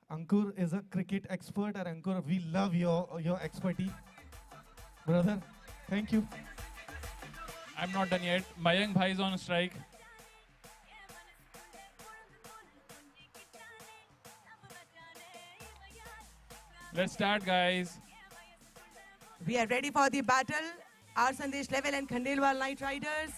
Ankur is a cricket expert, and Ankur, we love your expertise, brother. Thank you. I'm not done yet. Mayank Bhai is on strike. Let's start, guys. We are ready for the battle. R. Sandesh Level and Khandelwal Knight Riders.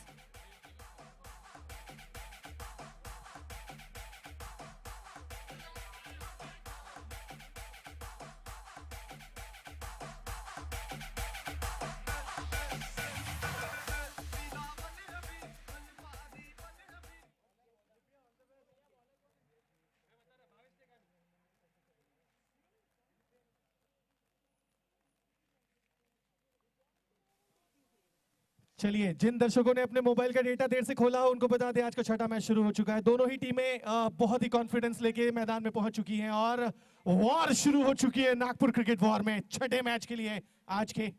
चलिए, जिन दर्शकों ने अपने mobile का data there से खोला हो उनको बता दें आज का छठा मैच शुरू हो चुका है। दोनों ही टीमें बहुत ही कॉन्फिडेंस लेके मैदान में पहुंच चुकी हैं और वॉर शुरू हो चुकी है नागपुर क्रिकेट वॉर में छठे मैच के लिए आज के।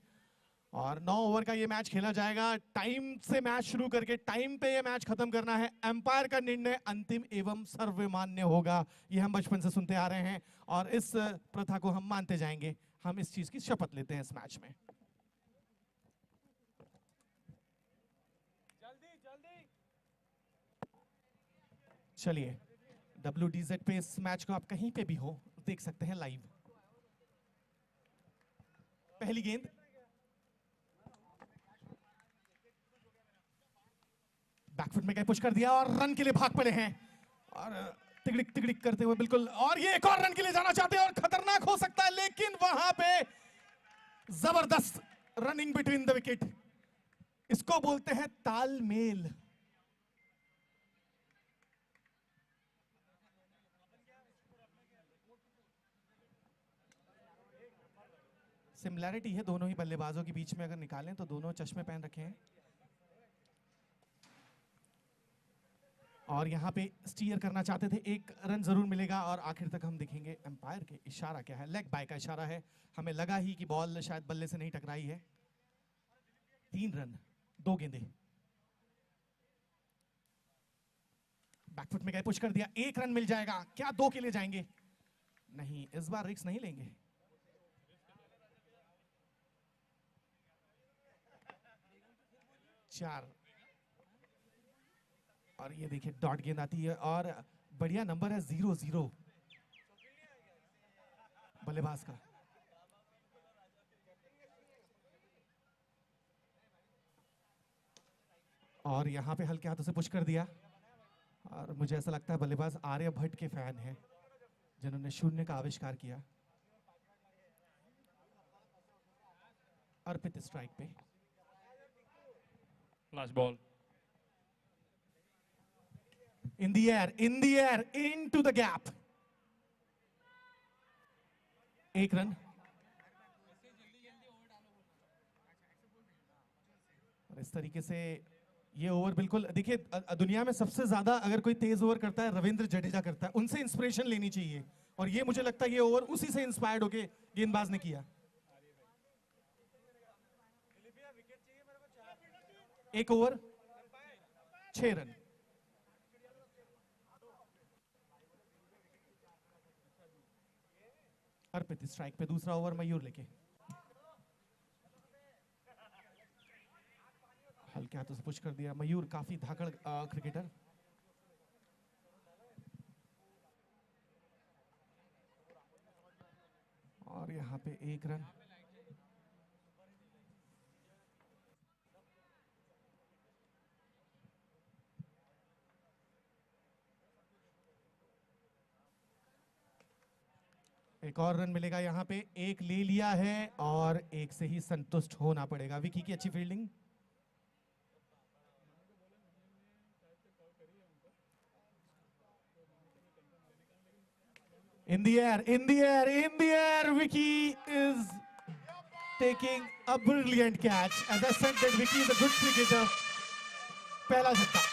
और 9 ओवर का ये मैच खेला जाएगा। टाइम से मैच शुरू करके टाइम पे ये मैच खत्म करना है। एम्पायर का निर्णय अंतिम एवं सर्वमान्य होगा, ये हम बचपन से सुनते आ रहे हैं और इस प्रथा को हम मानते जाएंगे। हम इस चीज की शपथ लेते हैं इस मैच में। चलिए, WDZ पे इस मैच को आप कहीं पे भी हो देख सकते हैं लाइव। पहली गेंद, बैकफुट में गए, पुश कर दिया और रन के लिए भाग पड़े हैं और तिगड़िक तिगड़िक करते हुए बिल्कुल, और ये एक और रन के लिए जाना चाहते हैं और खतरनाक हो सकता है, लेकिन वहां पे जबरदस्त रनिंग बिटवीन द विकेट। इसको बोलते हैं तालमेल। सिमिलैरिटी है दोनों ही बल्लेबाजों के बीच में, अगर निकालें तो दोनों चश्मे पहन रखे हैं और यहां पे स्टीयर करना चाहते थे। एक रन जरूर मिलेगा और आखिर तक हम देखेंगे एम्पायर के इशारा क्या है। लेग बाय का इशारा है, हमें लगा ही कि बॉल शायद बल्ले से नहीं टकराई है। 3 रन, 2 गेंदे। बैकफुट में गए, पुश कर दिया, 1 रन मिल जाएगा क्या? 2 के लिए जाएंगे? नहीं, इस बार रिस्क नहीं लेंगे। 4 और ये देखिए डॉट गेंद आती है और बढ़िया नंबर है 0-0 बल्लेबाज का। और यहां पे हल्के हाथों से पुश कर दिया और मुझे ऐसा लगता है बल्लेबाज आर्यभट्ट के फैन हैं जिन्होंने शून्य का आविष्कार किया। अर्पित स्ट्राइक पे। Last ball. In the air, into the gap. 1 run. और इस तरीके से ये ओवर बिल्कुल, देखिए दुनिया में सबसे ज्यादा अगर कोई तेज ओवर करता है रविंद्र जडेजा करता है, उनसे इंस्पिरेशन लेनी चाहिए और ये मुझे लगता है ये ओवर उसी से इंस्पायर्ड होके गेंदबाज ने किया। 1 ओवर 6 रन। अर्पित स्ट्राइक पे, दूसरा ओवर मयूर लेके। हल्के हाथों से पुश कर दिया। मयूर काफी धाकड़ क्रिकेटर। और यहां पे 1 रन। एक और रन मिलेगा यहां पे। 1 ले लिया है और 1 से ही संतुष्ट होना पड़ेगा। विकी की अच्छी fielding. In the air, Vicky is taking a brilliant catch. As I said that Vicky is a good cricketer. पहला छक्का।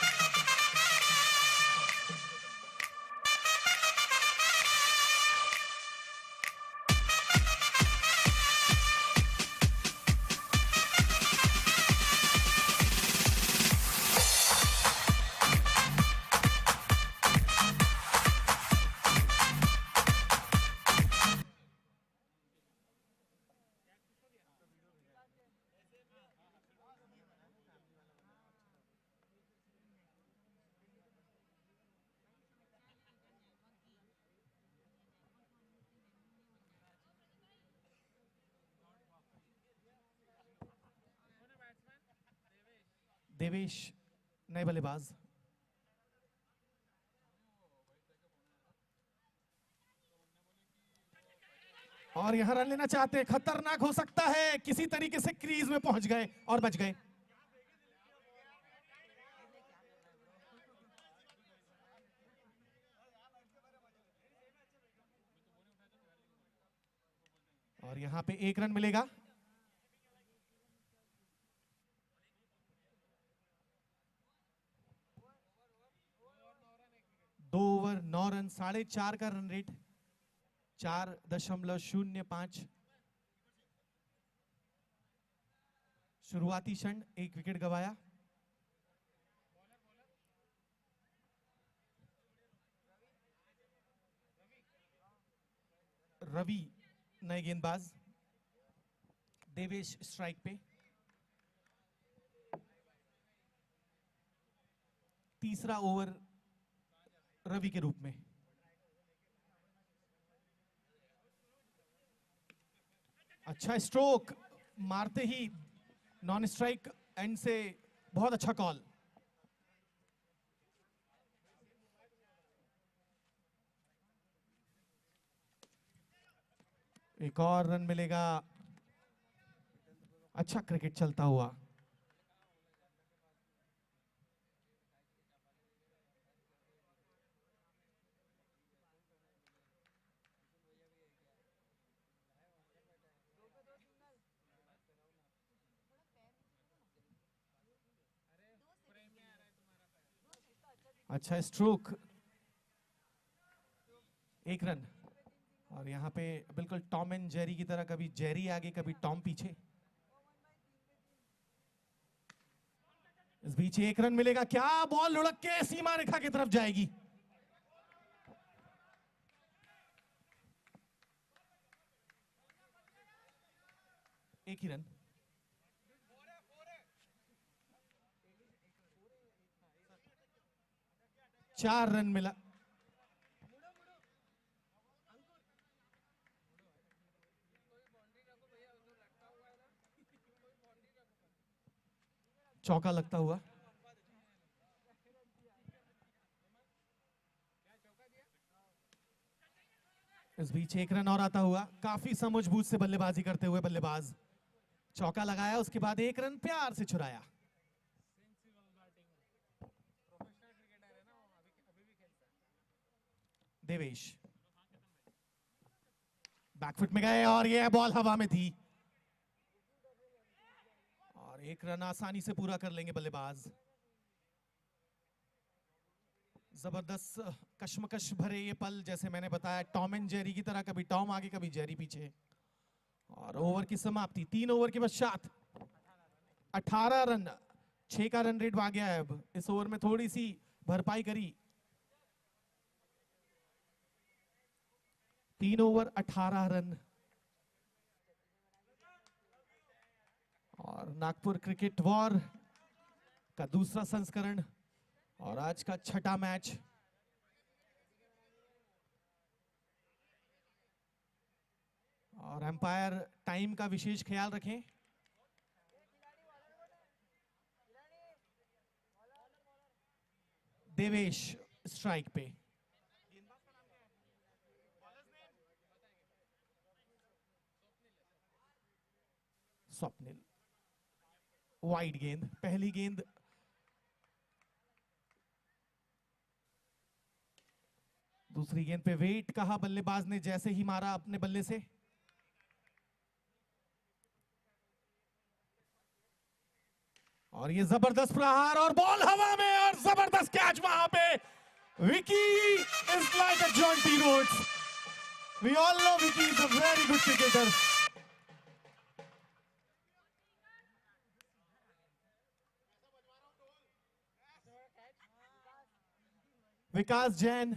देवेश नए बल्लेबाज। और यहां रन लेना चाहते हैं, खतरनाक हो सकता है, किसी तरीके से क्रीज में पहुंच गए और बच गए। और यहां पे 1 रन मिलेगा। दो ओवर 9 रन, 4.5 का रन रेट, 4.05। शुरुआती क्षण 1 विकेट गंवाया। रवि नए गेंदबाज। देवेश स्ट्राइक पे। तीसरा ओवर रवि के रूप में। अच्छा स्ट्रोक मारते ही नॉन स्ट्राइक एंड से बहुत अच्छा कॉल। एक और रन मिलेगा। अच्छा क्रिकेट चलता हुआ। अच्छा स्ट्रोक, 1 रन। और यहां पे बिल्कुल टॉम एंड जेरी की तरह, कभी जेरी आगे कभी टॉम पीछे। इस बीच 1 रन मिलेगा, क्या बॉल लुढ़क के सीमा रेखा की तरफ जाएगी। एक ही रन। चार रन मिला। चौका लगता हुआ। इस बीच 1 रन और आता हुआ, काफी समझबूझ से बल्लेबाजी करते हुए बल्लेबाज। चौका लगाया, उसके बाद 1 रन प्यार से चुराया। देवेश बैकफुट में गए और यह बॉल हवा में थी। और 1 रन आसानी से पूरा कर लेंगे बल्लेबाज। जबरदस्त कश्मकश भरे ये पल, जैसे मैंने बताया टॉम एंड जेरी की तरह, कभी टॉम आगे कभी जेरी पीछे। और ओवर की समाप्ति 3 ओवर के पश्चात 18 रन, 6 का रन रेट आ गया है। अब इस ओवर में थोड़ी सी भरपाई करी। 3 ओवर 18 रन। और नागपुर क्रिकेट वॉर का दूसरा संस्करण और आज का छठा मैच। और एम्पायर टाइम का विशेष ख्याल रखें। देवेश स्ट्राइक पे। स्वप्निल वाइड गेंद, पहली गेंद। दूसरी गेंद पे वेट कहा बल्लेबाज ने, जैसे ही मारा अपने बल्ले से। और ये जबरदस्त प्रहार और बॉल हवा में और जबरदस्त कैच वहां पे। Vicky is like a Jonty Rhodes. We all know Vicky is a very good cricketer. Vikas Jain.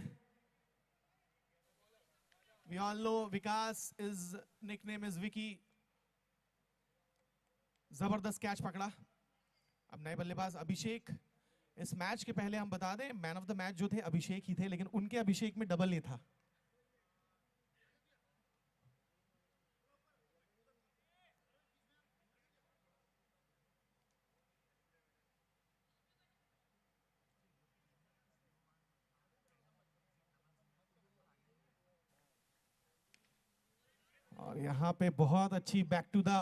We all know Vikas, his nickname is Vicky. जबरदस्त कैच पकड़ा। अब नए बल्लेबाज अभिषेक। इस मैच के पहले हम बता दें, मैन ऑफ द मैच जो थे अभिषेक ही थे, लेकिन उनके अभिषेक में डबल नहीं था। और यहाँ पे बहुत अच्छी back to the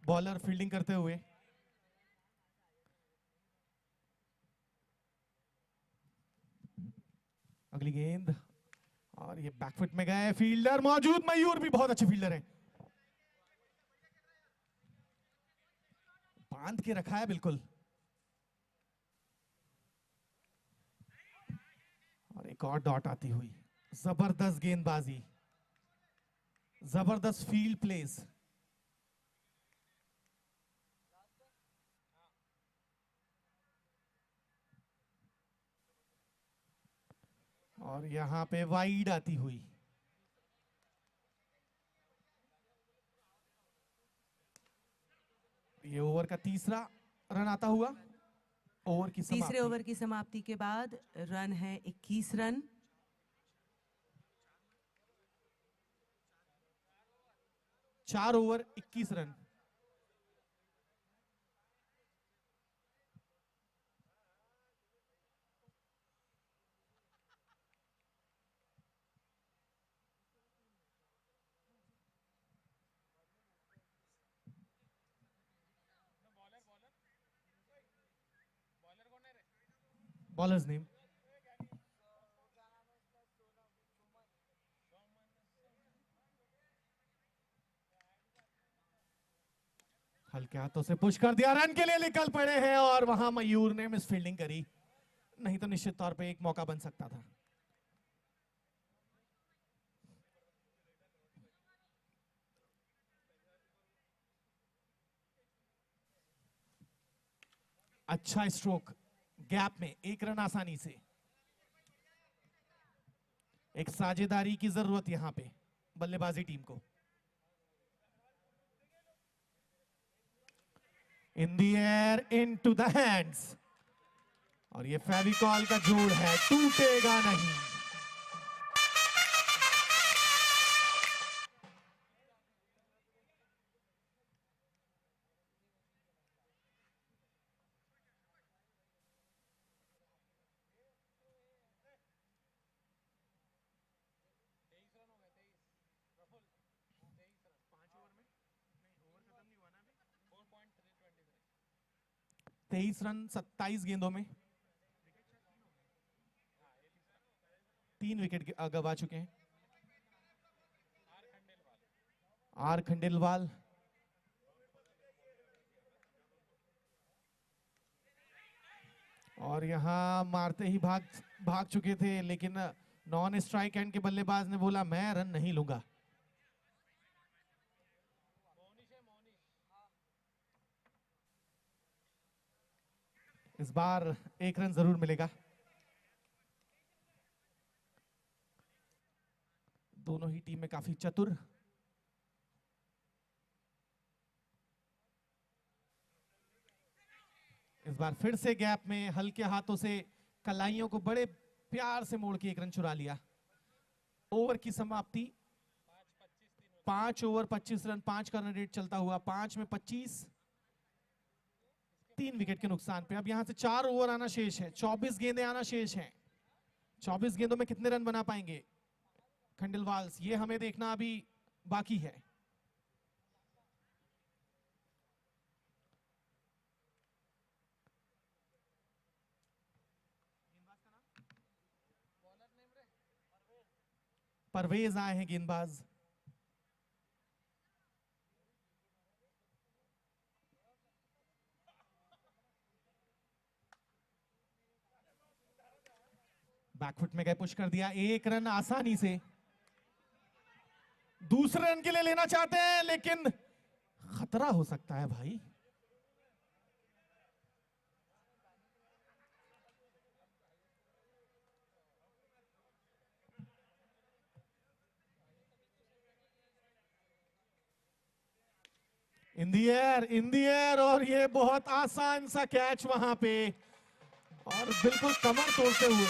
bowler fielding करते हुए अगली गेंद और ये बैकफुट में गए, फील्डर मौजूद, मयूर भी बहुत अच्छे फील्डर है, बांध के रखा है बिल्कुल। और एक और डॉट आती हुई, जबरदस्त गेंदबाजी, जबरदस्त फील्ड प्लेस। और यहां पे वाइड आती हुई, ये ओवर का तीसरा रन आता हुआ। ओवर की तीसरे समाप्ति। ओवर की समाप्ति के बाद रन है 21 रन। चार ओवर 21 रन। बॉलर्स नेम हल्के हाथों से पुश कर दिया, रन के लिए निकल पड़े हैं और वहां मयूर ने मिस फील्डिंग करी, नहीं तो निश्चित तौर पे एक मौका बन सकता था। अच्छा स्ट्रोक, गैप में एक रन आसानी से। एक साझेदारी की जरूरत यहां पे बल्लेबाजी टीम को। In the air, into the hands, और ये फेविकॉल का जोड़ है, टूटेगा नहीं। तेईस रन 27 गेंदों में, 3 विकेट गवा चुके हैं। आर खंडेलवाल और यहां मारते ही भाग भाग चुके थे, लेकिन नॉन स्ट्राइक एंड के बल्लेबाज ने बोला मैं रन नहीं लूंगा। इस बार एक रन जरूर मिलेगा। दोनों ही टीम में काफी चतुर। इस बार फिर से गैप में हल्के हाथों से कलाइयों को बड़े प्यार से मोड़ के एक रन चुरा लिया। ओवर की समाप्ति, 5 ओवर 25 रन, 5 का रन रेट चलता हुआ, 5 में 25, 3 विकेट के नुकसान पे। अब यहां से 4 ओवर आना शेष है, 24 गेंदें आना शेष है। 24 गेंदों में कितने रन बना पाएंगे खंडेलवाल्स, ये हमें देखना अभी बाकी है। परवेज आए हैं गेंदबाज। बैकफुट में गए, पुश कर दिया, एक रन आसानी से। दूसरे रन के लिए लेना चाहते हैं, लेकिन खतरा हो सकता है भाई। इन दी एयर, इन दी एयर, और ये बहुत आसान सा कैच वहां पे, और बिल्कुल कमर तोड़ते हुए।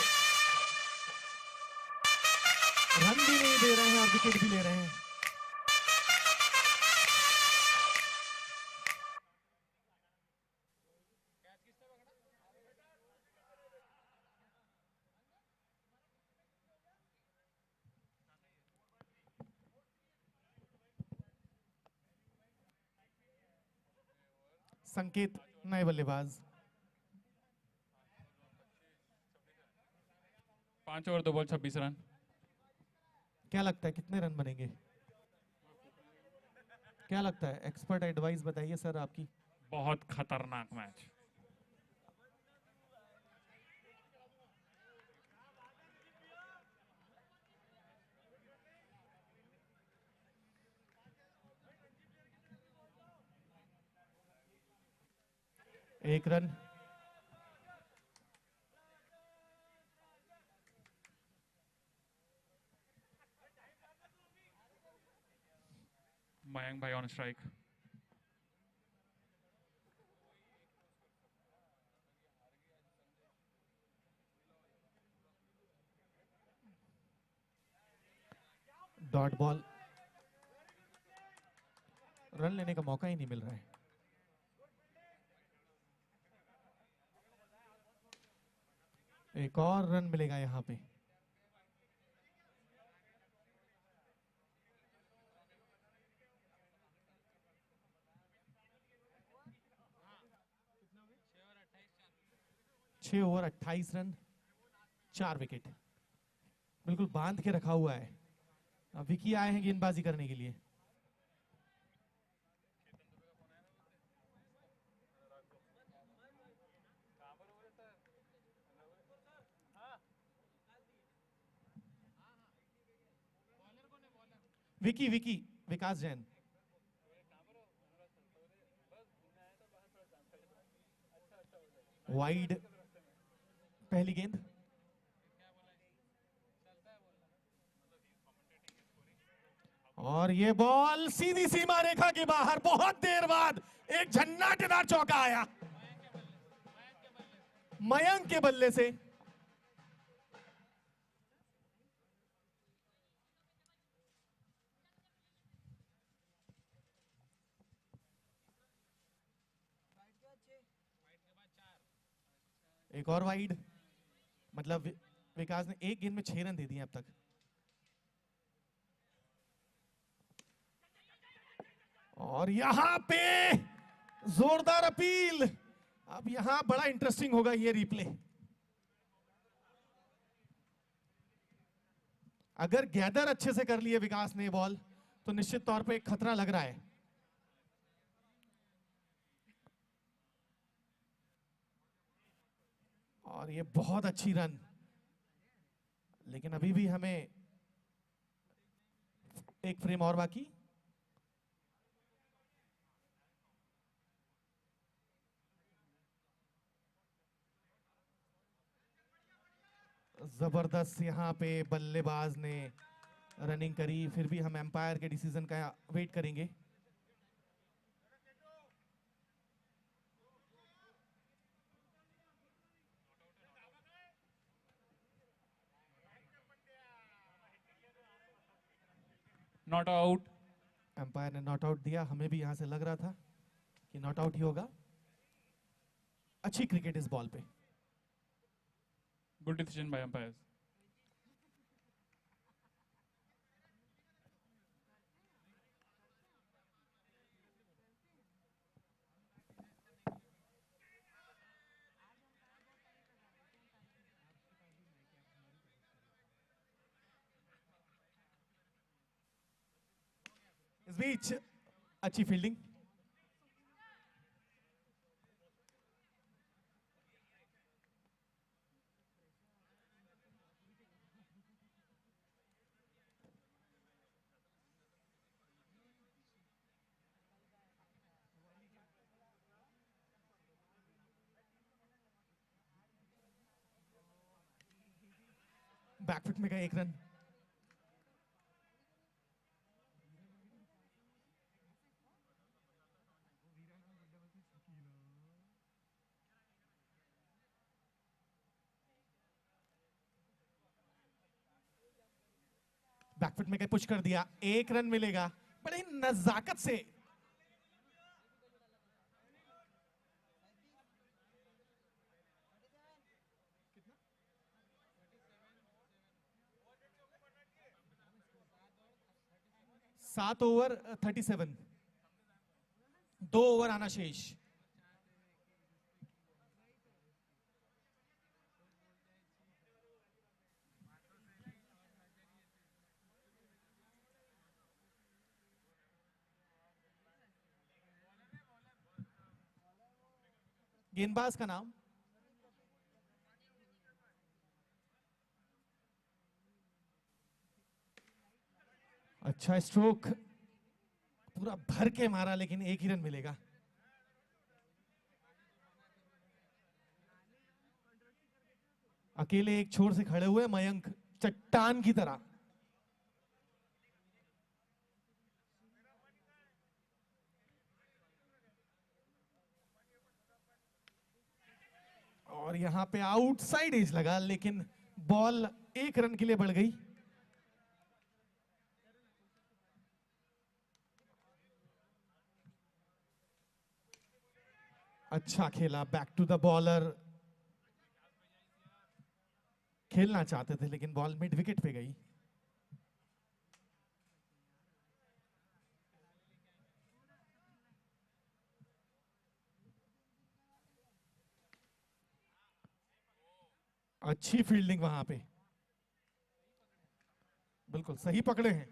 रन भी नहीं दे रहे हैं और विकेट भी ले रहे हैं। संकेत नए बल्लेबाज। 5 ओवर 2 बॉल 26 रन। क्या लगता है कितने रन बनेंगे? क्या लगता है? एक्सपर्ट एडवाइस बताइए सर आपकी। बहुत खतरनाक मैच। एक रन। मयंक भाई on strike. Dot ball. Run लेने का मौका ही नहीं मिल रहा है। एक और रन मिलेगा यहां पे। छह ओवर 28 रन, 4 विकेट। बिल्कुल बांध के रखा हुआ है। अब विकी आए हैं गेंदबाजी करने के लिए। विकी विकी विकास जैन। वाइड पहली गेंद। और ये बॉल सीधी सीमा रेखा के बाहर। बहुत देर बाद एक झन्नाटेदार चौका आया मयंक के बल्ले से। एक और वाइड। मतलब विकास ने एक गेंद में 6 रन दे दिए अब तक। और यहां पे जोरदार अपील। अब यहां बड़ा इंटरेस्टिंग होगा ये रिप्ले। अगर गैदर अच्छे से कर लिए विकास ने बॉल तो निश्चित तौर पे एक खतरा लग रहा है। और ये बहुत अच्छी रन। लेकिन अभी भी हमें एक फ्रेम और बाकी। जबरदस्त यहां पे बल्लेबाज ने रनिंग करी। फिर भी हम एम्पायर के डिसीजन का वेट करेंगे। Not out. एम्पायर ने नॉट आउट दिया। हमें भी यहां से लग रहा था कि नॉट आउट ही होगा। अच्छी क्रिकेट इस बॉल पे। Good decision by umpires. इस बीच अच्छी फील्डिंग। बैकफुट में गए एक रन। बैकफुट में गए पुश कर दिया। एक रन मिलेगा बड़े नजाकत से। सात ओवर 37। 2 ओवर आना शेष। गेंदबाज का नाम? अच्छा स्ट्रोक पूरा भर के मारा, लेकिन एक ही रन मिलेगा। अकेले एक छोर से खड़े हुए मयंक चट्टान की तरह। और यहां पे आउटसाइड एज लगा, लेकिन बॉल एक रन के लिए बढ़ गई। अच्छा खेला, बैक टू द बॉलर। खेलना चाहते थे लेकिन बॉल मिड विकेट पे गई। अच्छी फील्डिंग वहां पे, बिल्कुल सही पकड़े हैं।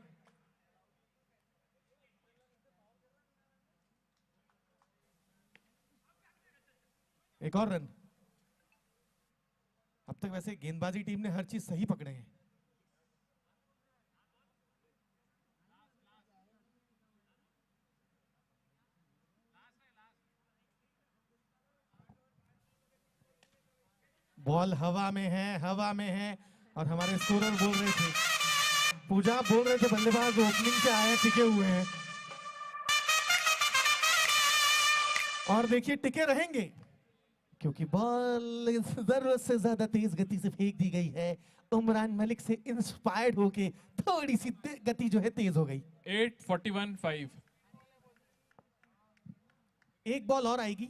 एक और रन। अब तक वैसे गेंदबाजी टीम ने हर चीज सही पकड़े हैं। बॉल हवा में है, हवा में है। और हमारे स्कोरर बोल रहे थे, पूजा बोल रहे थे बल्लेबाज ओपनिंग से आए टिके हुए हैं, और देखिए टिके रहेंगे क्योंकि बॉल जरूरत से ज्यादा तेज गति से फेंक दी गई है। उमरान मलिक से इंस्पायर्ड होके थोड़ी सी गति जो है तेज हो गई। 841-5। एक बॉल और आएगी।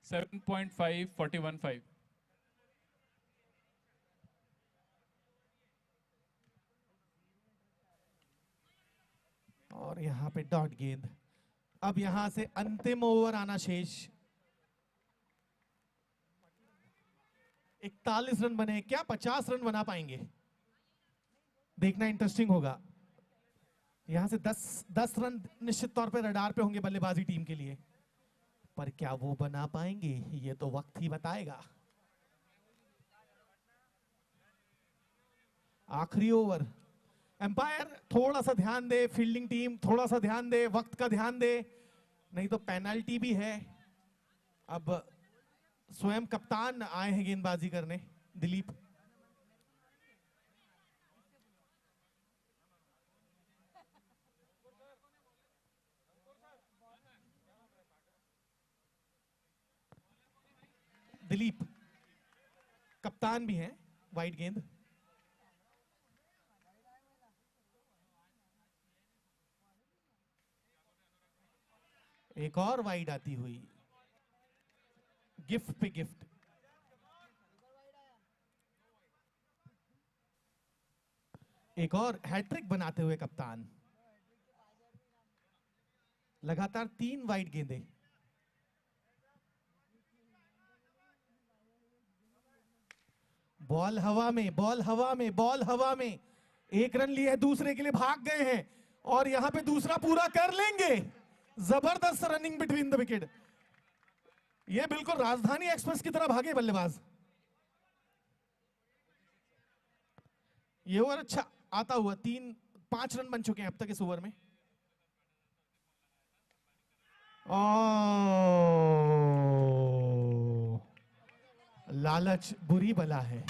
7.5 41-5। और यहां पे डॉट गेंद। अब यहां से अंतिम ओवर आना शेष। 41 रन बने, क्या 50 रन बना पाएंगे? देखना इंटरेस्टिंग होगा। यहां से 10 रन निश्चित तौर पे रडार पे होंगे बल्लेबाजी टीम के लिए, पर क्या वो बना पाएंगे ये तो वक्त ही बताएगा। आखिरी ओवर। एम्पायर थोड़ा सा ध्यान दे, फील्डिंग टीम थोड़ा सा ध्यान दे, वक्त का ध्यान दे, नहीं तो पेनल्टी भी है। अब स्वयं कप्तान आए हैं गेंदबाजी करने, दिलीप। दिलीप कप्तान भी हैं। वाइड गेंद। एक और वाइड आती हुई, गिफ्ट पे गिफ्ट। एक और हैट्रिक बनाते हुए कप्तान। लगातार 3 वाइड गेंदें। बॉल हवा में, बॉल हवा में, बॉल हवा में। एक रन लिए, दूसरे के लिए भाग गए हैं और यहां पे दूसरा पूरा कर लेंगे। जबरदस्त रनिंग बिटवीन द विकेट। ये बिल्कुल राजधानी एक्सप्रेस की तरह भागे बल्लेबाज। ये ओवर अच्छा आता हुआ, 5 रन बन चुके हैं अब तक इस ओवर में। लालच बुरी बला है।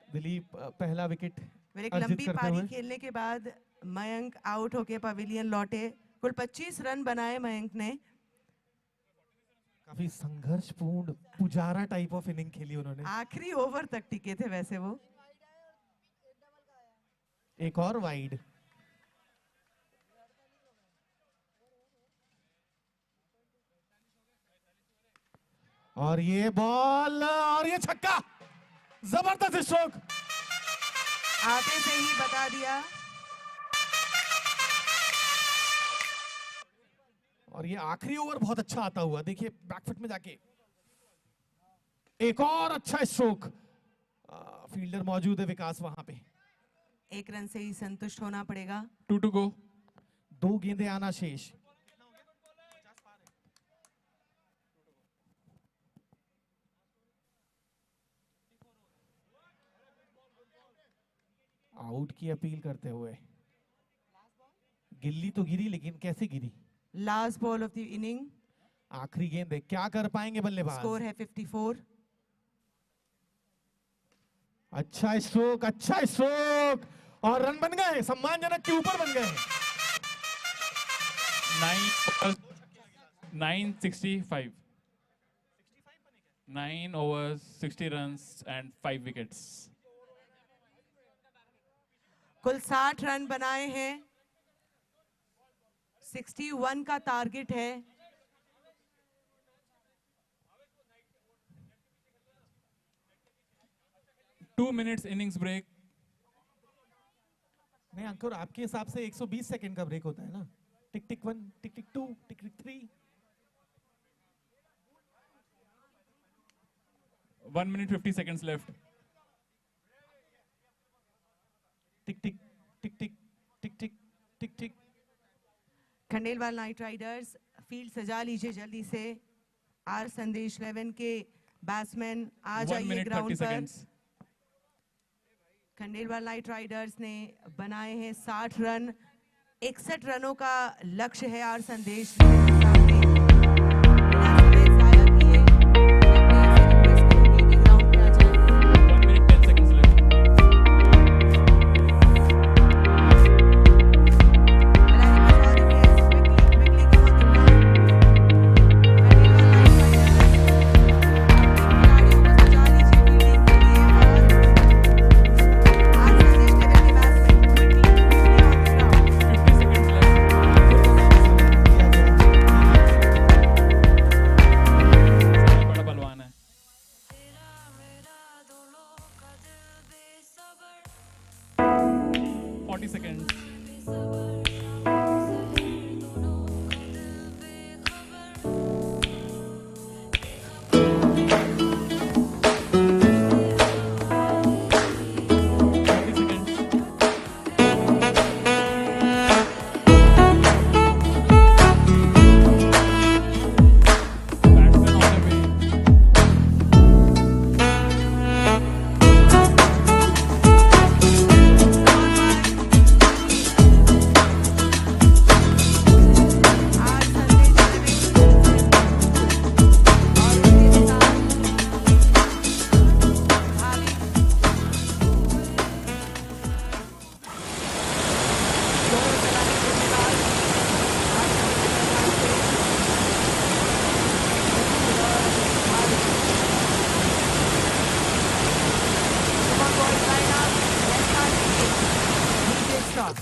दिलीप पहला विकेट एक अर्जित लंबी करते पारी हुए। खेलने के बाद मयंक आउट होके पवेलियन लौटे। कुल 25 रन बनाए मयंक ने। काफी संघर्षपूर्ण पुजारा टाइप ऑफ इनिंग खेली उन्होंने। आखिरी ओवर तक टिके थे वैसे वो। एक और वाइड। और ये बॉल और ये छक्का, जबरदस्त स्ट्रोक। आते से ही बता दिया। और ये आखिरी ओवर बहुत अच्छा आता हुआ, देखिए बैकफुट में जाके एक और अच्छा स्ट्रोक। फील्डर मौजूद है विकास वहां पे। एक रन से ही संतुष्ट होना पड़ेगा। 2 to go. 2 गेंदें आना शेष। आउट की अपील करते हुए, गिल्ली तो गिरी लेकिन कैसे गिरी। Last ball of the inning. आखिरी गेंद है, क्या कर पाएंगे बल्लेबाज। स्कोर है 54। अच्छा स्ट्रोक, अच्छा स्ट्रोक, और रन बन गए, सम्मानजनक के ऊपर बन गए। 965. 9 overs, 60 runs and 5 wickets. कुल 60 रन बनाए हैं। 61 का टारगेट है। 2 minutes innings break. नहीं अंकुर, आपके हिसाब से 120 सेकंड का ब्रेक होता है ना। टिक टिक 1, टिक टिक 2, टिक टिक 3। 1 minute 50 seconds left. टिक टिक टिक टिक टिक टिक टिक टिक। खंडेलवाल नाइट राइडर्स फील्ड सजा लीजिए जल्दी से। आर संदेश 11 के बैट्समैन आ 1 जाइए minute 30 ग्राउंड पर। seconds. खंडेलवाल नाइट राइडर्स ने बनाए हैं 60 रन। 61 रनों का लक्ष्य है आर संदेश के सामने। बिना समय जाया किए मैं प्लेयर से रिक्वेस्ट करूंगी कि ग्राउंड पे आ जाएं। 1 minute 10 seconds left. Well, I request all the players quickly come on the ground. Khandelwal night Riders खिलाड़ियों को सजा लीजिए फील्डिंग के लिए और आर संदेश लेवल के batsman quickly on the ground. 50 seconds left. बड़ा बलवान है. 40 seconds. Batsman on the way. R Sandesh level और उसके साथ भाभी जोर चलाने के बाद आर संदेश के Come on, boys, line up. Let's start the game. DJ stop.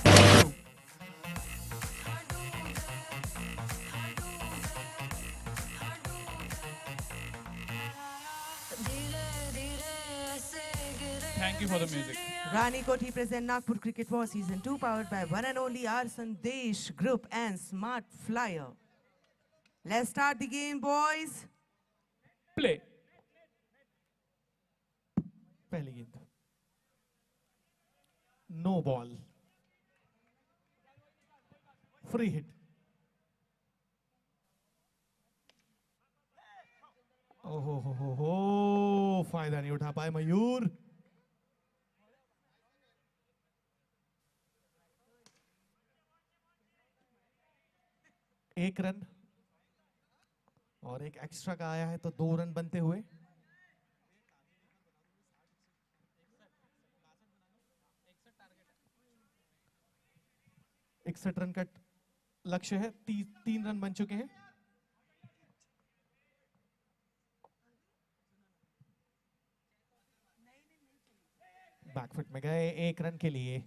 Thank you for the music. Rani Koti present Nagpur Cricket War Season 2 powered by one and only R Sandesh Group and Smart Flyer. Let's start the game, boys. Play. पहली गेंद, no ball, free hit. ओहो हो, फायदा नहीं उठा पाए मयूर। एक run और एक एक्स्ट्रा का आया है तो 2 रन बनते हुए। इकसठ रन का लक्ष्य है। 3 रन बन चुके हैं। बैकफुट में गए 1 रन के लिए।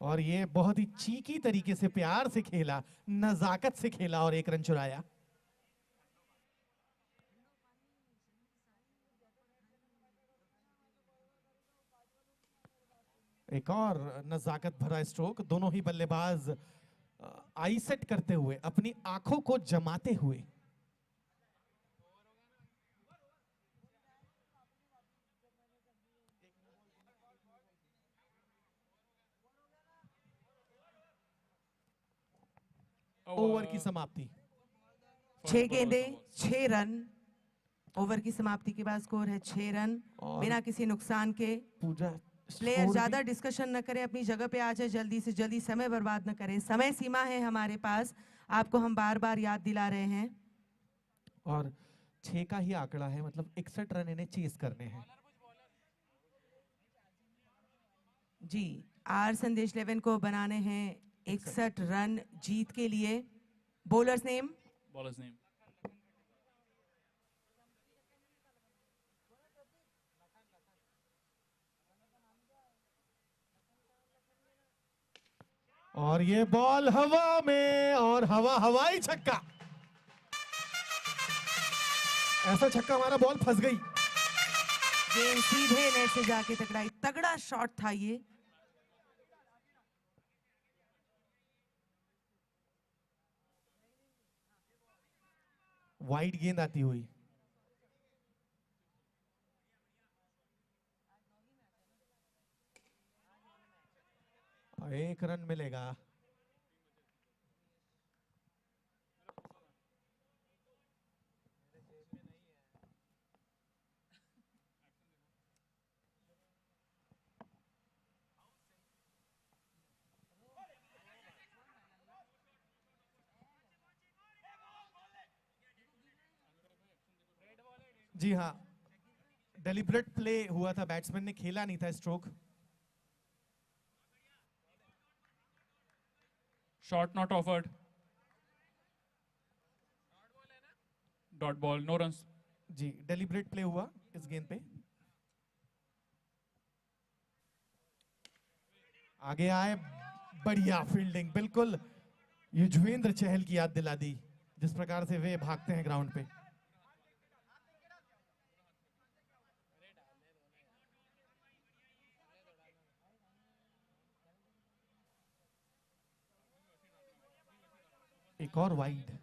और ये बहुत ही चीकी तरीके से प्यार से खेला, नजाकत से खेला और 1 रन चुराया। एक और नजाकत भरा स्ट्रोक, दोनों ही बल्लेबाज आई सेट करते हुए, अपनी आंखों को जमाते हुए। ओवर की समाप्ति। 6 गेंदें 6 रन। ओवर की समाप्ति के बाद स्कोर है 6 रन और बिना किसी नुकसान के। पूजा प्लेयर स्कोर ज्यादा भी- डिस्कशन न करें, अपनी जगह पे आ जाए, जल्दी से जल्दी, समय बर्बाद न करें। समय सीमा है हमारे पास, आपको हम बार बार याद दिला रहे हैं। और 6 का ही आंकड़ा है, मतलब 61 रन इन्हें चेस करने हैं। जी, आर संदेश 11 को बनाने हैं 61 रन जीत के लिए। Bowlers name, Bowler's name. और ये बॉल हवा में, और हवाई छक्का। ऐसा छक्का हमारा, बॉल फंस गई। गेंद सीधे नेट से जाके टकराई। तगड़ा शॉट था ये। वाइड गेंद आती हुई। और 1 रन मिलेगा। जी हाँ, डेलिब्रेट प्ले हुआ था, बैट्समैन ने खेला नहीं था stroke. Shot not offered. Dot ball, no runs. जी, डेलिब्रेट प्ले हुआ इस गेंद पे। आगे आए, बढ़िया फील्डिंग, बिल्कुल युजवेंद्र चहल की याद दिला दी, जिस प्रकार से वे भागते हैं ग्राउंड पे। एक और वाइड।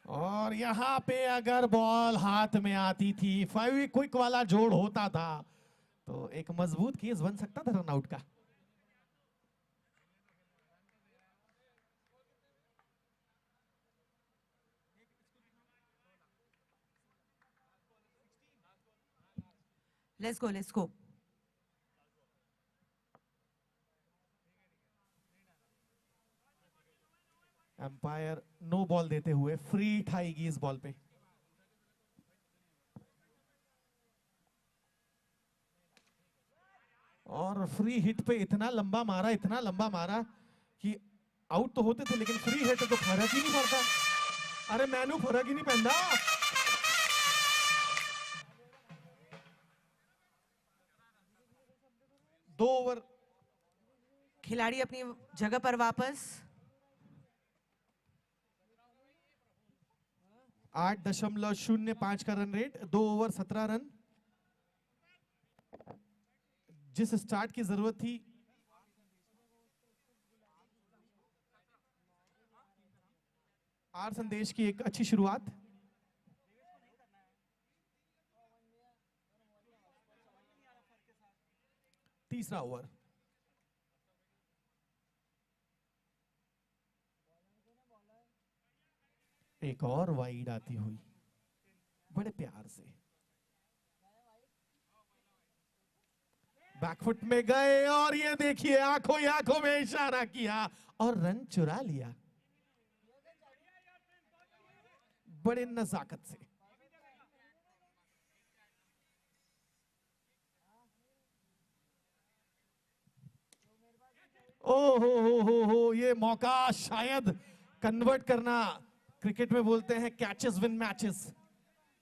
और यहां पे अगर बॉल हाथ में आती थी, क्विक वाला जोड़ होता था, तो एक मजबूत केस बन सकता था रनआउट का। Let's go, let's go. Umpire no ball देते हुए फ्री ठाएगी इस बॉल पे। और फ्री हिट पे इतना लंबा मारा कि आउट तो होते थे, लेकिन फ्री हिट तो फर्क ही नहीं पड़ता। अरे मैनू फर्क ही नहीं पैंदा। 2 ओवर। खिलाड़ी अपनी जगह पर वापस। 8.05 का रन रेट, 2 ओवर 17 रन। जिस स्टार्ट की जरूरत थी, आर संदेश की एक अच्छी शुरुआत। तीसरा ओवर। एक और वाइड आती हुई, बड़े प्यार से बैकफुट में गए, और ये देखिए आंखों ही आंखों में इशारा किया और रन चुरा लिया, बड़े नजाकत से। ओ हो, ये मौका शायद कन्वर्ट करना, क्रिकेट में बोलते हैं कैचेस विन मैचेस,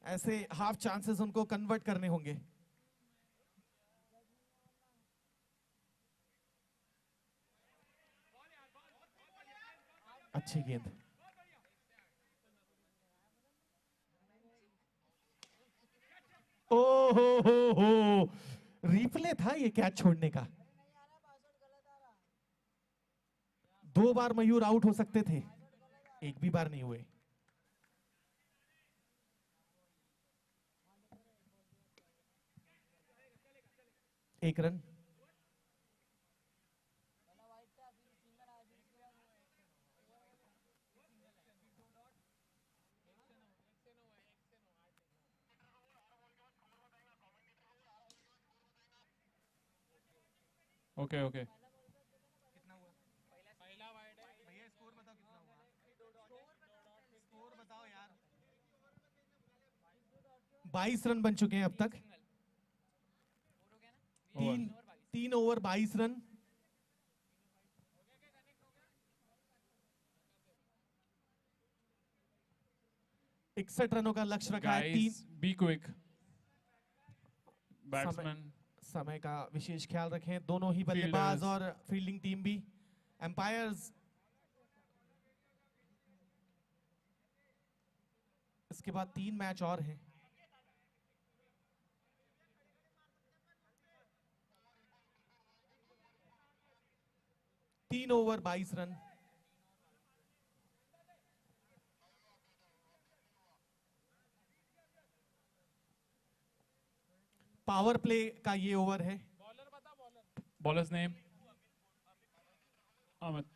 ऐसे हाफ चांसेस उनको कन्वर्ट करने होंगे। अच्छी गेंद। ओ हो, रिप्ले था ये कैच छोड़ने का। 2 बार मयूर आउट हो सकते थे, एक भी बार नहीं हुए। एक रन। Okay, okay. 22 रन बन चुके हैं अब तक। Over. तीन ओवर 22 रन। इकसठ रनों का लक्ष्य रखा है। Guys, be quick. Batsman. समय का विशेष ख्याल रखें, दोनों ही बल्लेबाज Fielders. और फील्डिंग टीम भी। एम्पायर्स इसके बाद 3 मैच और हैं। तीन ओवर 22 रन। पावर प्ले का ये ओवर है। Baller's name. Amit.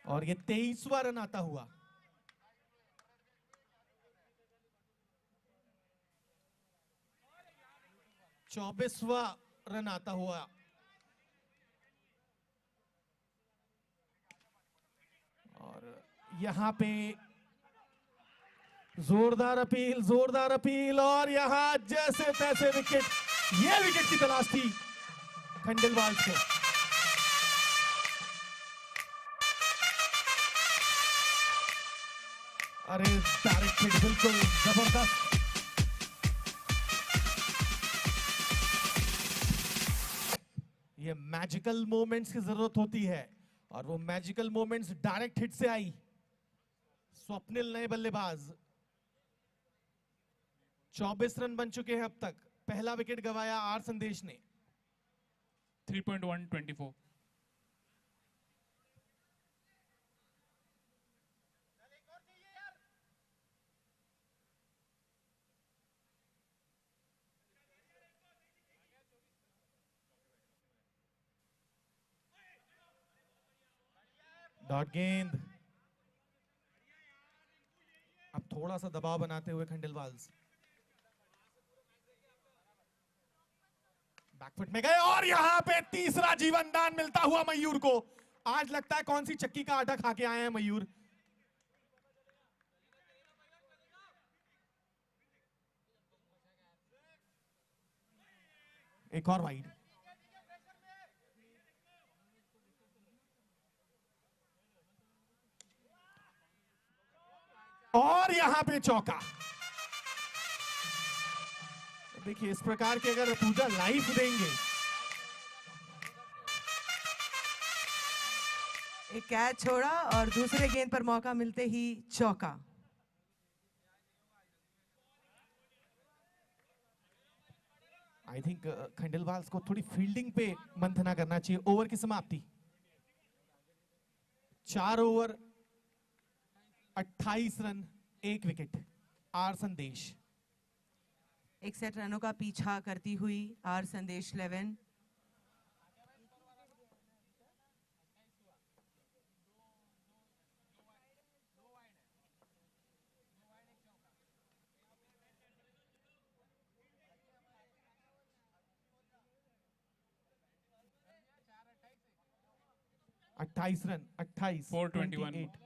और ये 23वां रन आता हुआ। चौबीसवां रन आता हुआ। और यहां पे जोरदार अपील और यहां जैसे तैसे विकेट। ये विकेट की तलाश थी खंडेलवाल को। अरे डायरेक्ट हिट, बिल्कुल जबरदस्त। ये मैजिकल मोमेंट्स की जरूरत होती है और वो मैजिकल मोमेंट्स डायरेक्ट हिट से आई। स्वप्निल नए बल्लेबाज। 24 रन बन चुके हैं अब तक। पहला विकेट गंवाया आर संदेश ने। 3.124. डॉट गेंद। अब थोड़ा सा दबाव बनाते हुए खंडेलवाल्स बैकफुट में गए और यहां पे तीसरा जीवन दान मिलता हुआ मयूर को। आज लगता है कौन सी चक्की का आटा खा के आए हैं मयूर। एक और वाइड। और यहां पे चौका। देखिए इस प्रकार के अगर पूजा लाइफ देंगे। एक कैच छोड़ा और दूसरे गेंद पर मौका मिलते ही चौका। आई थिंक खंडेलवाल्स को थोड़ी फील्डिंग पे मंथना करना चाहिए। ओवर की समाप्ति। 4 ओवर 28 रन, 1 विकेट। आर संदेश 61 रनों का पीछा करती हुई आर संदेश 11। अट्ठाईस रन 28 421. 28।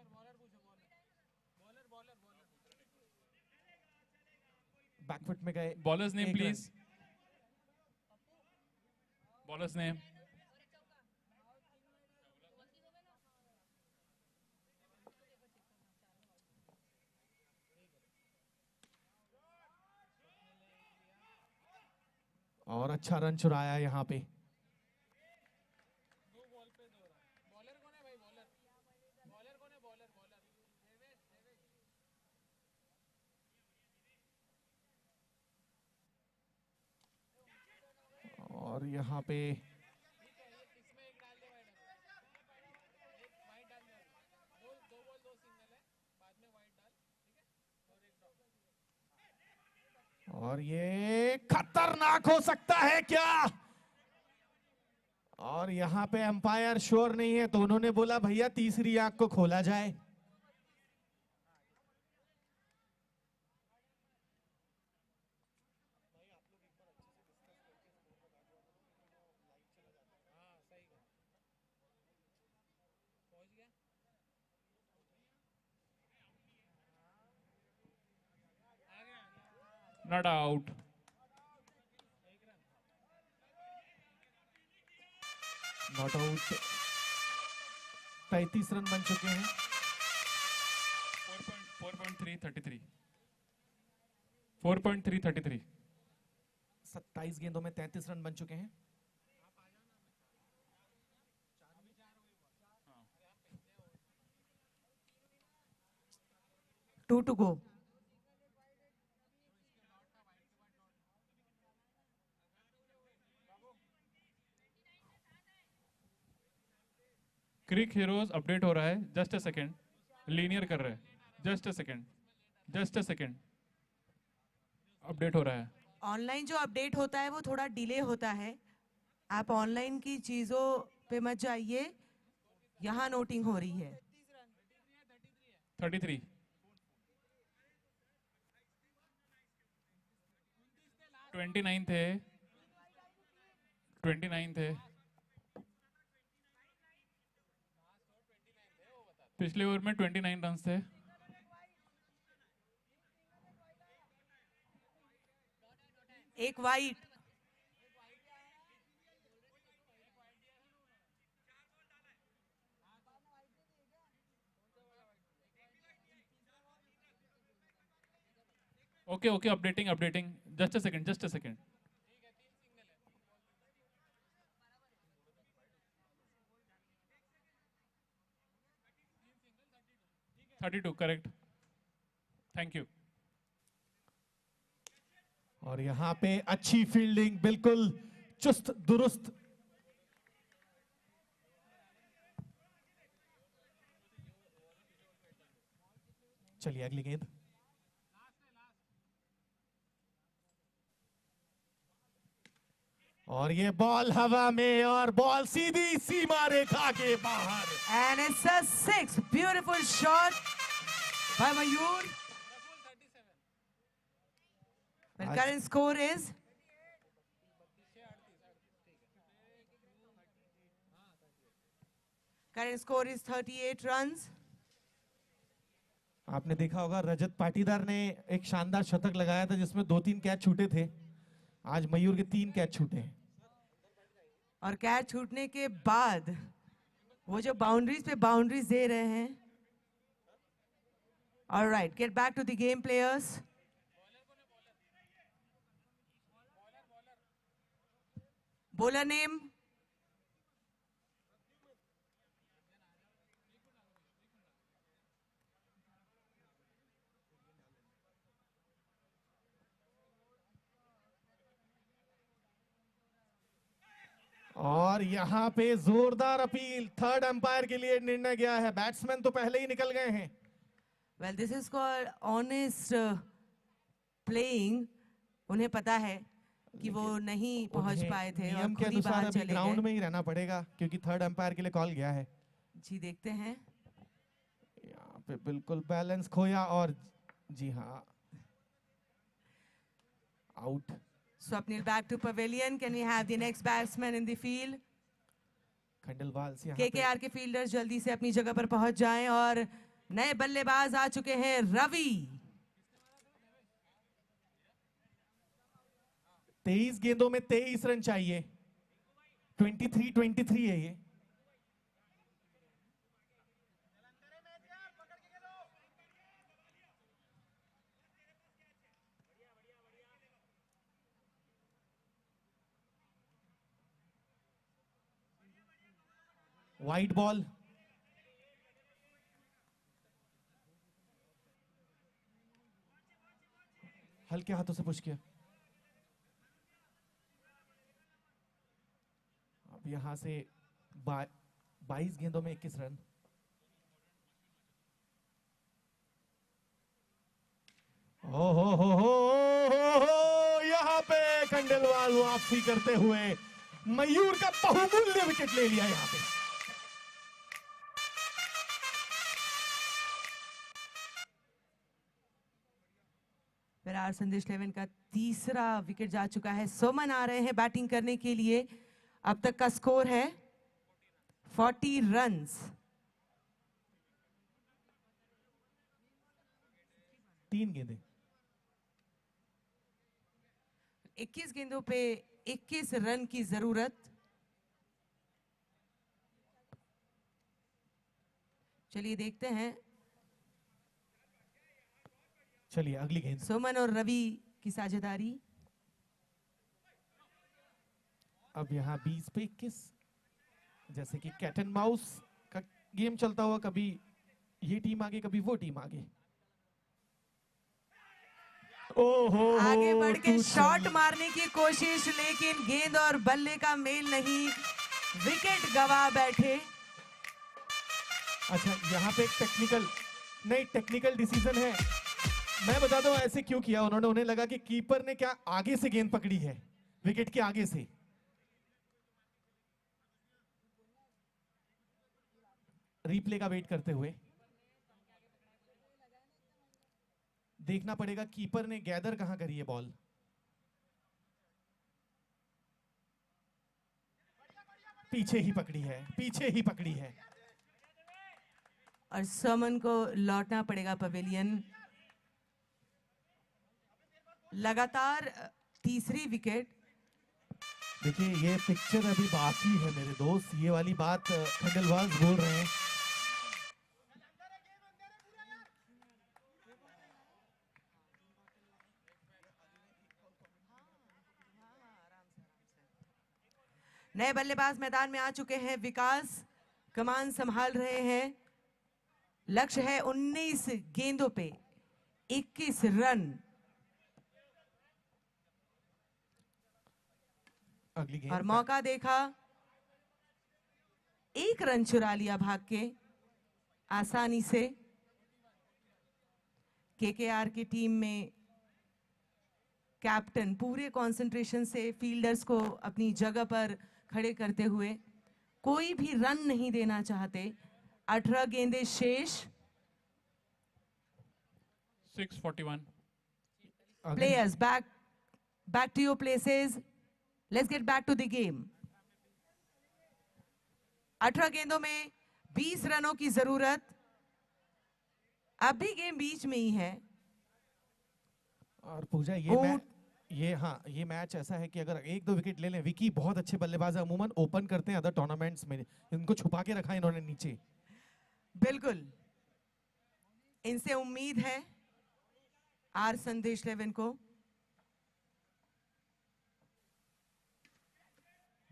बैकफुट में गए। Baller's name, एक रन। please. Baller's name. और अच्छा रन चुराया यहाँ पे। और यहाँ पे और ये खतरनाक हो सकता है क्या? और यहाँ पे एम्पायर श्योर नहीं है तो उन्होंने बोला भैया तीसरी आंख को खोला जाए। Not out. Not out. 35 run बन चुके हैं। 4.333. 4.333. 27 गेंदों में 33 रन बन चुके हैं। Two to go. CricHeroes update हो रहा है, जस्ट अ सेकेंड। लीनियर कर रहे हैं, just a second, just a second. Update हो रहा है। ऑनलाइन जो अपडेट होता है वो थोड़ा डिले होता है। आप ऑनलाइन की चीजों पे मत जाइए, यहाँ नोटिंग हो रही है। 33। 29 थे, 29 थे। पिछले ओवर में 29 रन थे। एक white. Okay okay, updating updating, just a second, just a second. 32 correct. Thank you. और यहाँ पे अच्छी फील्डिंग, बिल्कुल चुस्त दुरुस्त। चलिए अगली गेंद। और ये बॉल हवा में और बॉल सीधी सीमा रेखा के बाहर। And it's a 6. Beautiful shot by Mayur. The आज- current score is current score is 38 runs. आपने देखा होगा रजत पाटीदार ने एक शानदार शतक लगाया था जिसमें 2-3 कैच छूटे थे। आज मयूर के 3 कैच छूटे हैं। और कैच छूटने के बाद वो जो बाउंड्रीज पे बाउंड्रीज दे रहे हैं। Alright, get back to the game, players. Bowler name. और यहाँ पे जोरदार अपील थर्ड अंपायर के लिए निर्णय गया है। बैट्समैन तो पहले ही निकल गए हैं। Well, this is called honest playing. उन्हें पता है कि वो नहीं पहुंच उन्हें पाए थे और नियम के खुद ही अनुसार बाहर अभी चले ग्राउंड गए। में ही रहना पड़ेगा क्योंकि थर्ड अंपायर के लिए कॉल गया है। जी देखते हैं। यहाँ पे बिल्कुल बैलेंस खोया और जी हाँ, out. Swapnil back to pavilion. Can we have the next batsman in the field? Khandelwal से यहाँ पे केकेआर के फील्डर्स जल्दी से अपनी जगह पर पहुंच जाएं और नए बल्लेबाज आ चुके हैं रवि। 23 गेंदों में 23 रन चाहिए। 23 है ये। Wide ball. हल्के हाथों से पुश किया। अब यहां से 22 गेंदों में 21 रन। ओ हो, यहां पे खंडेलवाल वापसी करते हुए मयूर का बहुमूल्य विकेट ले लिया यहां पे। विराट संदेश 11 का तीसरा विकेट जा चुका है। सोमन आ रहे हैं बैटिंग करने के लिए। अब तक का स्कोर है 40 रन्स। 3 गेंदें। 21 गेंदों पे 21 रन की जरूरत। चलिए देखते हैं चलिए अगली गेंद। सोमन और रवि की साझेदारी। अब यहाँ 20 पे 21, जैसे कि कैट एंड माउस का गेम चलता हुआ, कभी ये टीम आगे कभी वो टीम आगे। ओहो, आगे बढ़ के टू शॉट चली। मारने की कोशिश, लेकिन गेंद और बल्ले का मेल नहीं। विकेट गवा बैठे। अच्छा, यहाँ पे एक टेक्निकल डिसीजन है। मैं बताता हूँ ऐसे क्यों किया उन्होंने। उन्हें लगा कि कीपर ने क्या आगे से गेंद पकड़ी है, विकेट के आगे से। रिप्ले का वेट करते हुए देखना पड़ेगा कीपर ने गैदर कहां करी है बॉल। पीछे ही पकड़ी है, पीछे ही पकड़ी है। और सोमन को लौटना पड़ेगा पवेलियन। लगातार तीसरी विकेट। देखिए ये पिक्चर अभी बाकी है मेरे दोस्त, ये वाली बात खंडेलवाल बोल रहे हैं। नए बल्लेबाज मैदान में आ चुके हैं। विकास कमान संभाल रहे हैं। लक्ष्य है 19 गेंदों पे 21 रन। अगली गेंद और मौका देखा, 1 रन चुरा लिया भाग के आसानी से। केकेआर की टीम में कैप्टन पूरे कंसंट्रेशन से फील्डर्स को अपनी जगह पर खड़े करते हुए कोई भी रन नहीं देना चाहते। 18 गेंदें शेष। 641. Players back to your places. Let's get back to the game. 18 गेंदों में 20 रनों की जरूरत। अब भी गेम बीच में ही है। और पूजा ये मैच ऐसा है कि अगर 1-2 विकेट ले लें, विकी बहुत अच्छे बल्लेबाज है, अमूमन ओपन करते हैं अदर टूर्नामेंट्स में, इनको छुपा के रखा इन्होंने नीचे। बिल्कुल, इनसे उम्मीद है आर संदेश 11 को।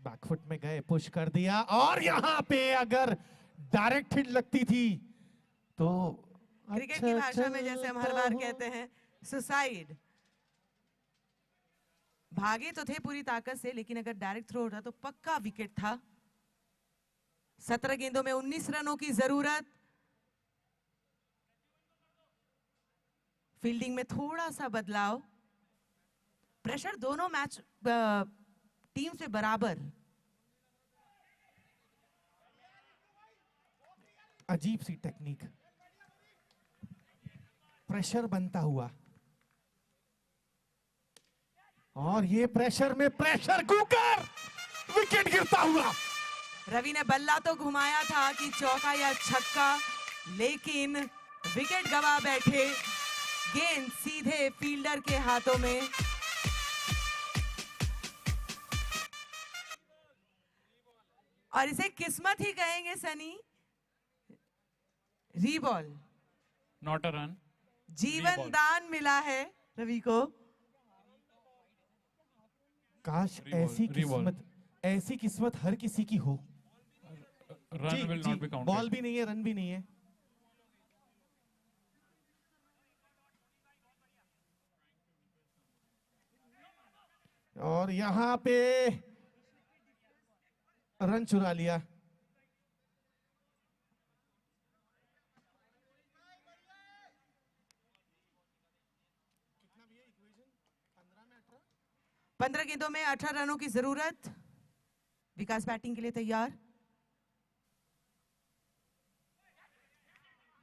बैकफुट में गए, पुश कर दिया, और यहां पे अगर डायरेक्ट हिट लगती थी तो क्रिकेट की भाषा में जैसे हम हर बार कहते हैं, सुसाइड। भागे तो थे पूरी ताकत से, लेकिन अगर डायरेक्ट थ्रो होता तो पक्का विकेट था। 17 गेंदों में 19 रनों की जरूरत। फील्डिंग में थोड़ा सा बदलाव। प्रेशर दोनों मैच टीम से बराबर। अजीब सी टेक्निक, प्रेशर बनता हुआ, और ये प्रेशर में प्रेशर कुकर, विकेट गिरता हुआ। रवि ने बल्ला तो घुमाया था कि चौका या छक्का, लेकिन विकेट गवा बैठे। गेंद सीधे फील्डर के हाथों में। और इसे किस्मत ही कहेंगे सनी। रीबॉल, Not a run. जीवन रीबॉल। दान मिला है रवि को। काश रीबॉल, ऐसी रीबॉल। किस्मत हर किसी की हो। Run will not be counted. Ball भी नहीं है, रन भी नहीं है। और यहां पे रन चुरा लिया। पंद्रह गेंदों में 18 रनों की जरूरत। विकास बैटिंग के लिए तैयार।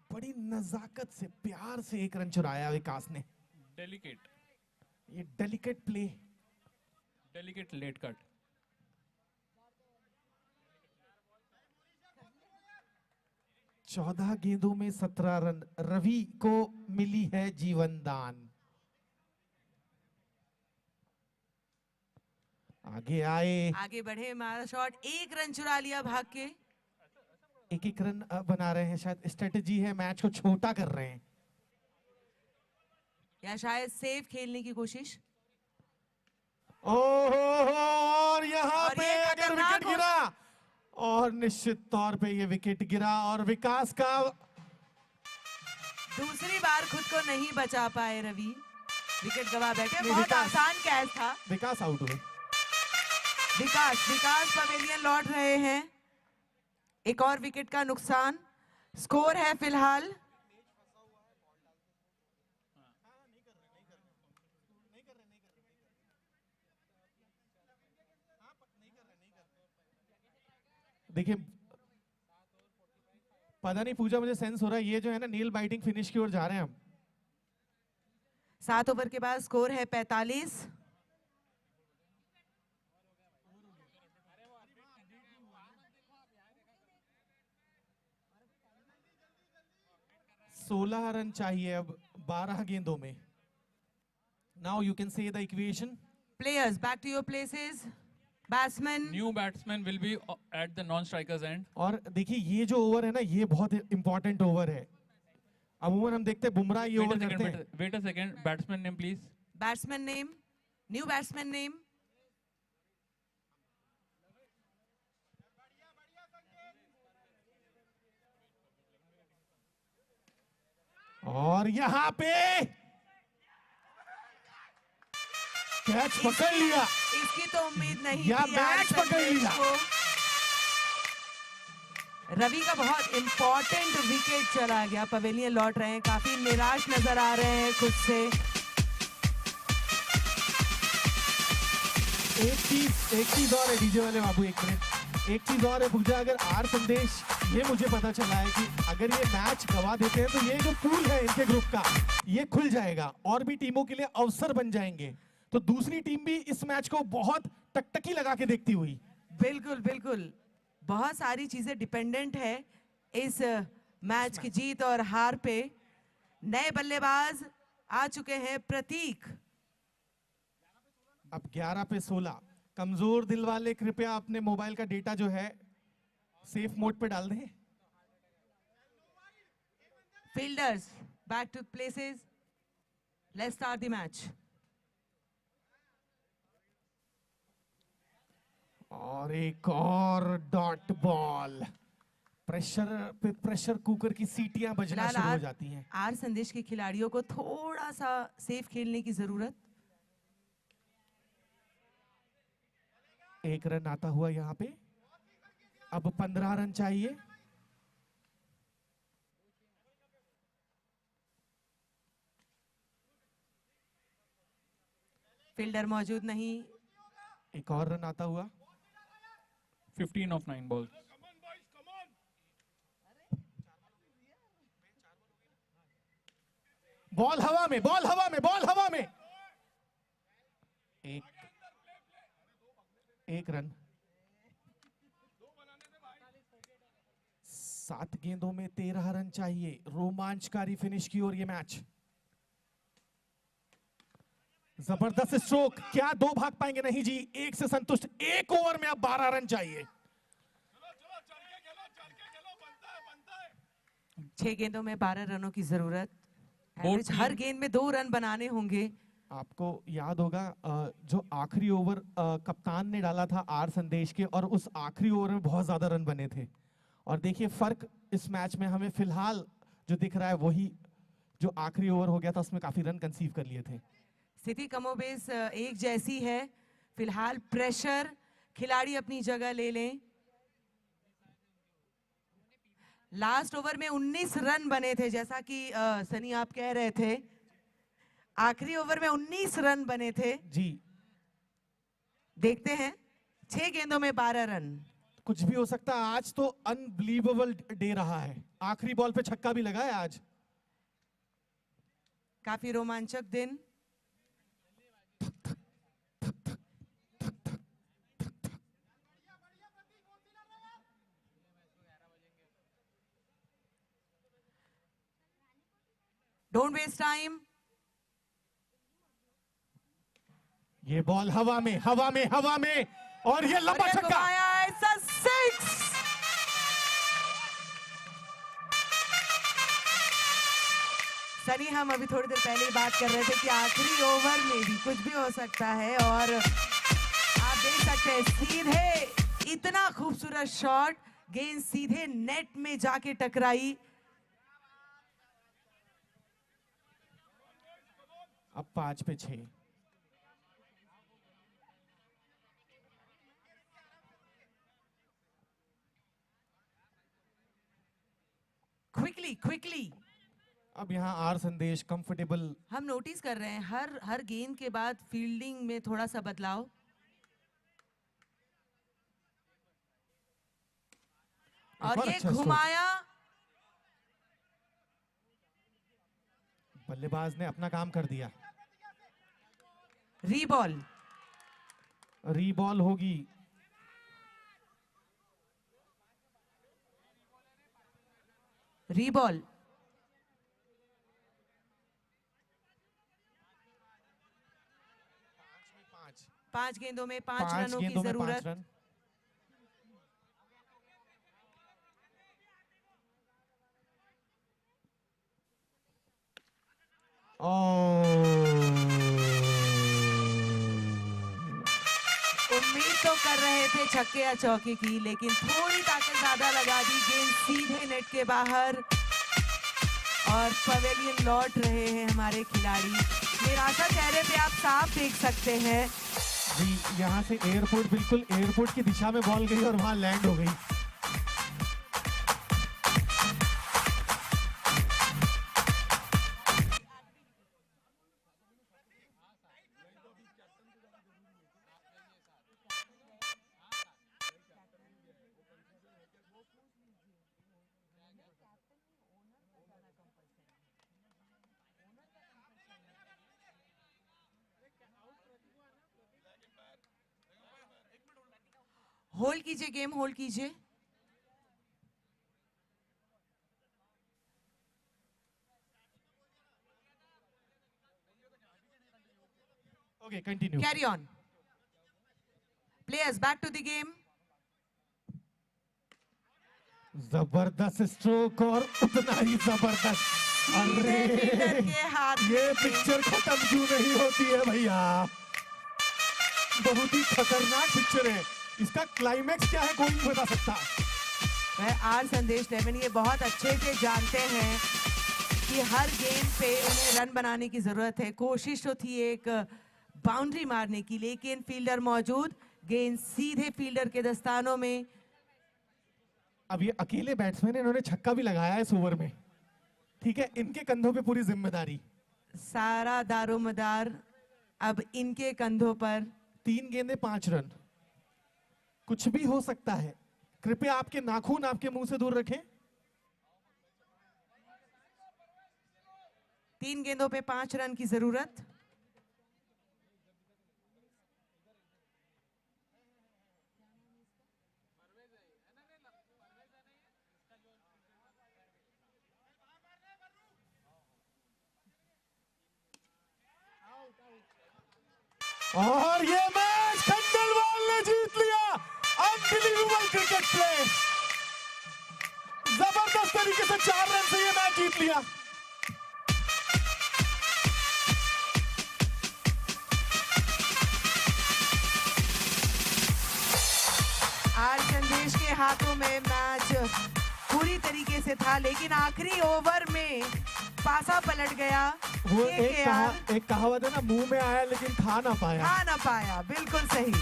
बड़ी नजाकत से, प्यार से एक रन चुराया विकास ने। Delicate. ये delicate play. Delicate late cut. चौदह गेंदों में 17 रन, रवि को मिली है जीवन दान। आगे आए, आगे बढ़े, मारा शॉट, एक रन चुरा लिया भाग के। एक एक रन बना रहे हैं, शायद स्ट्रेटेजी है, मैच को छोटा कर रहे हैं। या शायद सेफ खेलने की कोशिश। ओहो, और यहाँ और पे ये अगर खतरनाक विकेट गिरा, और निश्चित तौर पे ये विकेट गिरा और विकास का दूसरी बार खुद को नहीं बचा पाए रवि, विकेट गवा बैठे। नहीं, बहुत विकास। आसान कैच था। विकास आउट हुए। विकास पवेलियन लौट रहे हैं। एक और विकेट का नुकसान। स्कोर है फिलहाल देखिए, पता नहीं पूजा, मुझे सेंस हो रहा है ये जो है ना नील बाइटिंग फिनिश की ओर जा रहे हैं हम। 7 ओवर के बाद स्कोर है 45। सोलह रन चाहिए अब 12 गेंदों में। Now you can see the equation. Players back to your places. Batsman New batsman will be at the non-strikers end. और देखिए ये जो ओवर है ना, ये बहुत इंपॉर्टेंट ओवर है। अमूमन हम देखते हैं बुमराह ये Wait a ओवर second. करते हैं। Wait a second. Batsman name, please. Batsman name, new batsman name. और यहाँ पे कैच पकड़ लिया। इसकी तो उम्मीद नहीं या थी मैच यार पकड़ संदेश लिया। को। रवि का बहुत इंपॉर्टेंट विकेट चला गया। पवेलियन लौट रहे हैं, काफी निराश नजर आ रहे हैं खुद से। एक चीज और है डीजे वाले बाबू, एक मिनट, एक चीज और है पूजा, अगर आर संदेश, ये मुझे पता चला है कि अगर ये मैच गवा देते हैं तो ये जो पूल है इनके ग्रुप का, ये खुल जाएगा और भी टीमों के लिए अवसर बन जाएंगे। तो दूसरी टीम भी इस मैच को बहुत टकटकी लगा के देखती हुई। बिल्कुल बिल्कुल, बहुत सारी चीजें डिपेंडेंट है इस मैच की जीत और हार पे। नए बल्लेबाज आ चुके हैं, प्रतीक। अब 11 पे 16। कमजोर दिल वाले कृपया अपने मोबाइल का डेटा जो है सेफ मोड पे डाल दें। Fielders back to places. Let's start the match. और एक और डॉट बॉल। प्रेशर पे प्रेशर कुकर की सीटियां बजना फिलहाल शुरू हो जाती हैं। आर संदेश के खिलाड़ियों को थोड़ा सा सेफ खेलने की जरूरत। एक रन आता हुआ यहाँ पे, अब 15 रन चाहिए। फील्डर मौजूद नहीं। एक और रन आता हुआ। 15 of 9 balls. बॉल हवा में, बॉल हवा में, बॉल हवा में। एक रन। 7 गेंदों में 13 रन चाहिए। रोमांचकारी फिनिश की ओर ये मैच। जबरदस्त स्ट्रोक, क्या 2 भाग पाएंगे? नहीं जी, 1 से संतुष्ट। 1 ओवर में अब 12 रन चाहिए। 6 गेंदों में 12 रनों की जरूरत। और एवरेज हर गेंद में 2 रन बनाने होंगे। आपको याद होगा जो आखिरी ओवर कप्तान ने डाला था आर संदेश के, और उस आखिरी ओवर में बहुत ज्यादा रन बने थे, और देखिए फर्क इस मैच में हमें फिलहाल जो दिख रहा है वही जो आखिरी ओवर हो गया था उसमें काफी रन कंसीव कर लिए थे। स्थिति कमोबेश एक जैसी है। फिलहाल प्रेशर, खिलाड़ी अपनी जगह ले लें। लास्ट ओवर में 19 रन बने थे, जैसा कि सनी आप कह रहे थे। आखिरी ओवर में 19 रन बने थे जी। देखते हैं 6 गेंदों में 12 रन। कुछ भी हो सकता है, आज तो अनबिलीवेबल डे रहा है। आखिरी बॉल पे छक्का भी लगा है आज। काफी रोमांचक दिन। Don't waste time. ये बॉल हवा में, हवा में, हवा में, और ये लंबा छक्का। सिक्स। सनी, हम अभी थोड़ी देर पहले ही बात कर रहे थे कि आखिरी ओवर में भी कुछ भी हो सकता है, और आप देख सकते हैं सीधे इतना खूबसूरत शॉट, गेंद सीधे नेट में जाके टकराई। अब 5 पे 6। क्विकली अब यहाँ आर संदेश कंफर्टेबल। हम नोटिस कर रहे हैं हर गेंद के बाद फील्डिंग में थोड़ा सा बदलाव। और ये अच्छा घुमाया। बल्लेबाज ने अपना काम कर दिया। रीबॉल। रीबॉल होगी। रीबॉल। 5 गेंदों में 5 रनों की जरूरत। रन। उम्मीद तो कर रहे थे छक्के या चौके की, लेकिन थोड़ी ताकत ज्यादा लगा दी। गेंद सीधे नेट के बाहर और पवेलियन लौट रहे हैं हमारे खिलाड़ी। निराशा चेहरे पे आप साफ देख सकते हैं। जी, यहाँ से एयरपोर्ट, बिल्कुल एयरपोर्ट की दिशा में बॉल गई और वहां लैंड हो गई। होल्ड कीजिए, गेम होल्ड कीजिए। Okay, continue. Carry on. Players back to the game. जबरदस्त स्ट्रोक और उतना ही जबरदस्त। अरे फील्डर के हाथ ये पिक्चर खत्म क्यों नहीं होती है भैया? बहुत ही खतरनाक पिक्चर है। इसका क्लाइमैक्स क्या है कोई नहीं बता सकता। वह आर संदेश लेमन ये बहुत अच्छे से जानते हैं कि हर गेंद पे उन्हें रन बनाने की जरूरत है। कोशिश तो थी एक बाउंड्री मारने की, लेकिन फील्डर मौजूद, गेंद सीधे फील्डर के दस्तानों में। अब ये अकेले बैट्समैन, इन्होंने छक्का भी लगाया है इस ओवर में। ठीक है, इनके कंधों पे पूरी जिम्मेदारी। सारा दारोमदार अब इनके कंधों पर। 3 गेंदें 5 रन। कुछ भी हो सकता है। कृपया आपके नाखून आपके मुंह से दूर रखें। 3 गेंदों पे 5 रन की जरूरत। और ये मैच खंडेलवाल ने जीत लिया। Unbelievable cricket play. जबरदस्त तरीके से 4 रन से ये मैच जीत लिया। आर संदेश के हाथों में मैच पूरी तरीके से था, लेकिन आखिरी ओवर में पासा पलट गया। वो KKR एक कहावत है ना, मुंह में आया लेकिन खा ना पाया। खा ना पाया, बिल्कुल सही।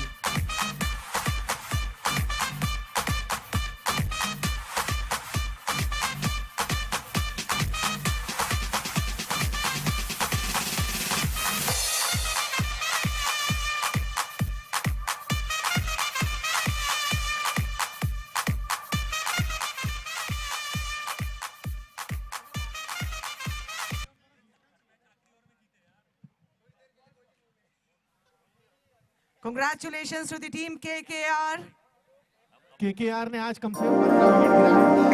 Congratulations to the team KKR. KKR ने आज कम से कम 15 विकेट गिराया था।